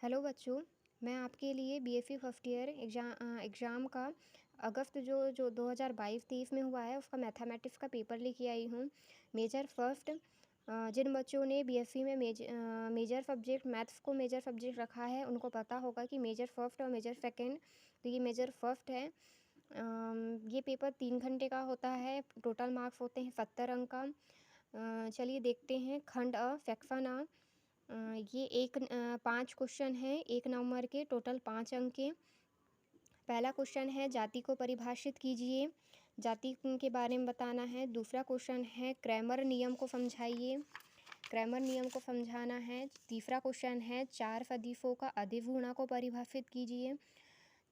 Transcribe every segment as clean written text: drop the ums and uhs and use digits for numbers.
Hello बच्चों, मैं आपके लिए बीएससी फर्स्ट ईयर एग्ज़ाम का अगस्त जो 2022-23 में हुआ है उसका मैथमेटिक्स का पेपर लेके आई हूँ। मेजर फर्स्ट जिन बच्चों ने बीएससी में मेजर सब्जेक्ट मैथ्स को मेजर सब्जेक्ट रखा है उनको पता होगा कि मेजर फर्स्ट और मेजर सेकंड, तो ये मेजर फर्स्ट है। ये पेपर 3 घंटे का होता है। टोटल मार्क्स होते हैं 70 अंक का। चलिए देखते हैं। खंड अ, सेक्शन अ। ये 5 क्वेश्चन हैं 1 नंबर के, टोटल 5 अंक के। पहला क्वेश्चन है जाति को परिभाषित कीजिए, जाति के बारे में बताना है। दूसरा क्वेश्चन है क्रैमर नियम को समझाइए, क्रैमर नियम को समझाना है। तीसरा क्वेश्चन है 4 सदिशों का अधिगुणा को परिभाषित कीजिए।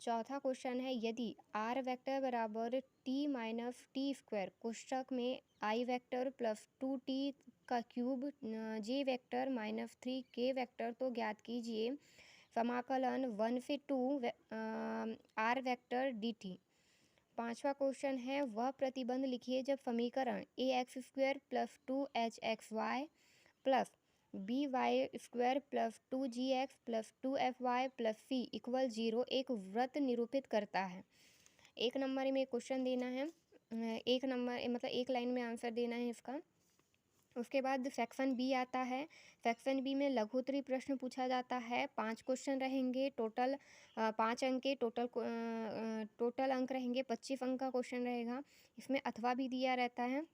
चौथा क्वेश्चन है यदि आर वेक्टर बराबर टी माइनस टी स्क्वायर कोष्ठक में आई वेक्टर प्लस 2t का cube J vector minus 3k vector तो ज्ञात कीजिए समाकलन 1 से 2 आर वेक्टर dt। पांचवा क्वेश्चन है वह प्रतिबंध लिखिए जब समीकरण A X square plus 2hxy plus B Y square plus 2gx plus 2fy plus C equal 0 एक वृत्त निरूपित करता है। 1 नंबर में क्वेश्चन देना है, 1 नंबर मतलब 1 लाइन में आंसर देना है इसका। उसके बाद सेक्शन बी आता है। सेक्शन बी में लघुत्तरी प्रश्न पूछा जाता है। 5 क्वेश्चन रहेंगे, टोटल 5 अंक के, टोटल अंक रहेंगे 25 अंक का क्वेश्चन रहेगा। इसमें अथवा भी दिया रहता है।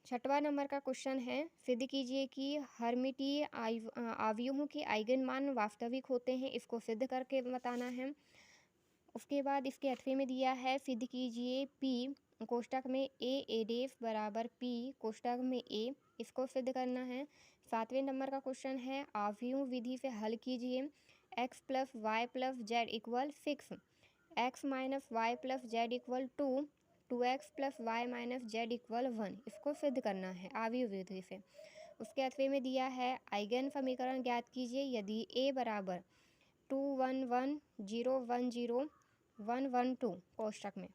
6वां नंबर का क्वेश्चन है सिद्ध कीजिए कि हर्मिटीय अवयवों के आइगन मान वास्तविक होते हैं, इसको सिद्ध करके बताना है। उसके बाद इसके 8वें में दिया है सिद्ध कीजिए पी कोष्ठक में ए डेफ बराबर पी कोष्ठक में ए, इसको सिद्ध करना है। 7वें नंबर का क्वेश्चन है अवयव विधि से हल कीजिए x plus y plus z equal 6, x minus y plus z equal 2, 2x plus y minus z equal 1, इसको सिद्ध करना है अवयव विधि से। उसके 8वें में दिया है आइगन समीकरण ज्ञात कीजिए यदि a बराबर 2 1 1 0 1 0 1 1 2 कोष्ठक में,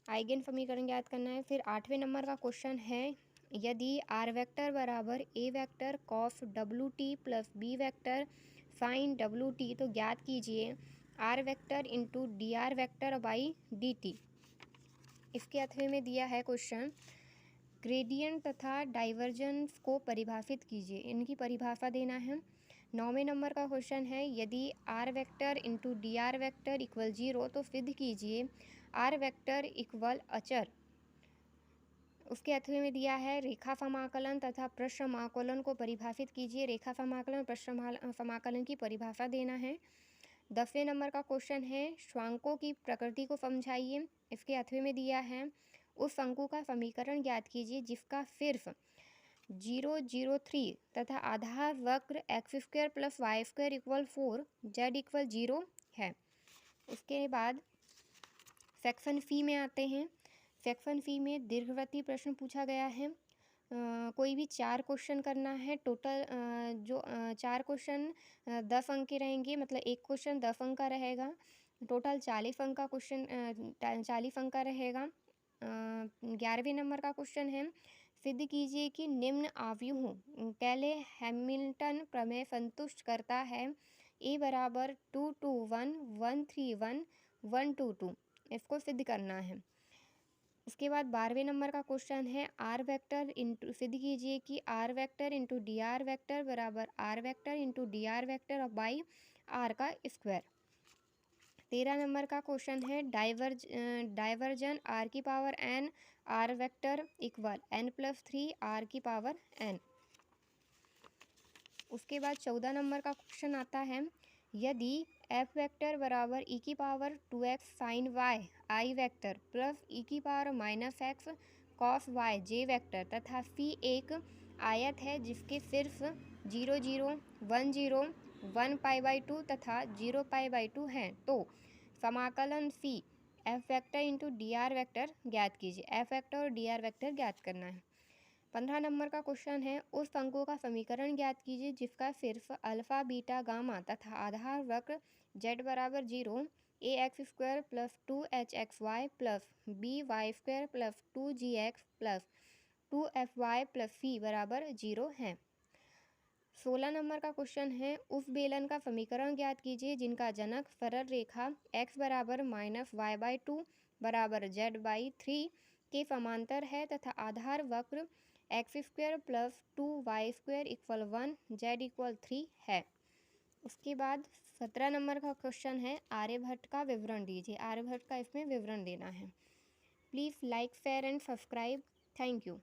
आइगन समीकरण ज्ञात करना है। फिर 8वें नंबर का क्वेश्चन है यदि आर वेक्टर बराबर A vector cos W T plus B vector sine W T तो ज्ञात कीजिए R vector into D R vector by D T. इसके 8वें में दिया है क्वेश्चन ग्रेडियंट तथा डाइवर्जेंस को परिभाषित कीजिए, इनकी परिभाषा देना है। 9वें नंबर का क्वेश्चन है यदि are vector into D R vector equal 0 तो सिद्ध कीजिए आर वेक्टर इक्वल अचर। उसके 8वें में दिया है रेखा समाकलन तथा पृष्ठ समाकलन को परिभाषित कीजिए, रेखा समाकलन और पृष्ठ समाकलन की परिभाषा देना है। 10वें नंबर का क्वेश्चन है श्वांकों की प्रकृति को समझाइए, इसके 8वें में दिया है उस शंकु का समीकरण ज्ञात कीजिए जिसका सिर्फ 0 0 3 तथा आधार वक्र x square plus y square equal 4 z equal 0 है। उसके बाद सेक्शन सी में आते हैं। सेक्शन सी में दीर्घवृत्तीय प्रश्न पूछा गया है। कोई भी 4 क्वेश्चन करना है। टोटल 4 क्वेश्चन 10 अंक के रहेंगे, मतलब एक क्वेश्चन 10 अंक का रहेगा। टोटल 40 अंक का क्वेश्चन 40 अंक का रहेगा। 11वें नंबर का क्वेश्चन है सिद्ध कीजिए कि निम्न अवयवों कैले हैमिल्टन प्रमेय संतुष्ट करता है। ए बराबर 2 2 1 1 3 1 1 2 2, इसको सिद्ध करना है। उसके बाद 12वें नंबर का क्वेश्चन है आर वेक्टर इंटू सिद्ध कीजिए कि R vector into D R vector बराबर R vector into D R vector by R का स्क्वायर। 13 नंबर का क्वेश्चन है डाइवर्जन आर की power N R vector equal N plus 3 R की पावर एन। उसके बाद 14 नंबर का क्वेश्चन आता है यदि एफ वेक्टर बराबर ई की power 2x sine Y I vector plus E की power minus X cos Y J vector तथा सी एक आयत है जिसके सिर्फ 0 0 1 0 1 पाई बाई 2 तथा 0 पाई बाई 2 हैं, तो समाकलन c F vector into D R vector ज्ञात कीजिए। एफ वेक्टर और डी आर वेक्टर ज्ञात करना है। 15 नंबर का क्वेश्चन है उस अंकों का समीकरण ज्ञात कीजिए जिसका सिर्फ अल्फा बीटा गामा तथा आधार वक्र z बराबर 0 A X square plus 2hxy plus B Y square plus 2gx plus 2fy plus C बराबर 0 है। 16 नंबर का क्वेश्चन है, उस बेलन का समीकरण ज्ञात कीजिए जिनका जनक सरल रेखा x बराबर -y/2 बराबर z/3 के समांतर है तथा आधार वक्र x² + 2y² = 1 z = 3 है। उसके बाद 17 नंबर का क्वेश्चन है, आर्यभट्ट का विवरण दीजिए। आर्यभट्ट का इसमें विवरण देना है। Please like, share and subscribe. Thank you.